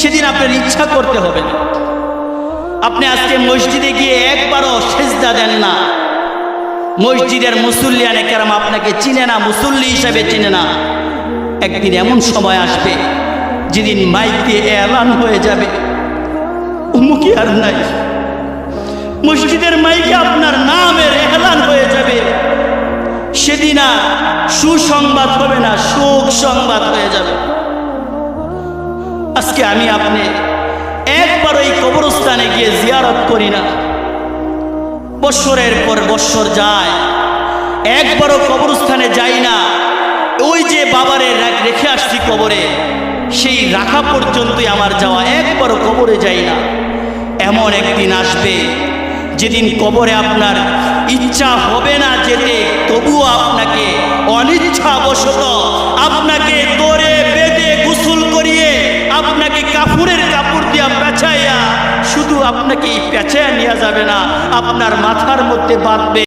সেদিন আপনার ইচ্ছা করতে হবে না। আপনি আজকে মসজিদে গিয়ে একবারও সেজদা দেন না, মসজিদের মুসল্লিয়ানে কেরাম আপনাকে চিনে না, মুসল্লি হিসাবে চিনে না। একদিন এমন সময় আসবে যেদিন মাইক দিয়ে এলান হয়ে যাবে উমুকি আর নাই, মসজিদের মাইকে আপনার নামের এলান হয়ে যাবে। সেদিন আর সুসংবাদ হবে না, শোক সংবাদ হয়ে যাবে। আজকে আমি আপনি একবার ওই কবরস্থানে গিয়ে জিয়ারত করি না, বৎসরের পর বৎসর যায়, একবারও কবরস্থানে যাই না। ওই যে বাবারে রেখে আসছি কবরে, সেই রাখা পর্যন্তই আমার যাওয়া, একবারও কবরে যাই না। এমন একদিন আসবে যেদিন কবরে আপনার ইচ্ছা হবে না যেতে, তবুও আপনাকে অনিচ্ছাবশত আপনাকে দৌড়ে বেঁধে গোসল করিয়ে আপনাকে কাপড়ের কাপড় দিয়া পেঁচাইয়া, শুধু আপনাকে পেঁচাইয়া নিয়ে যাবে না, আপনার মাথার মধ্যে বাঁধবে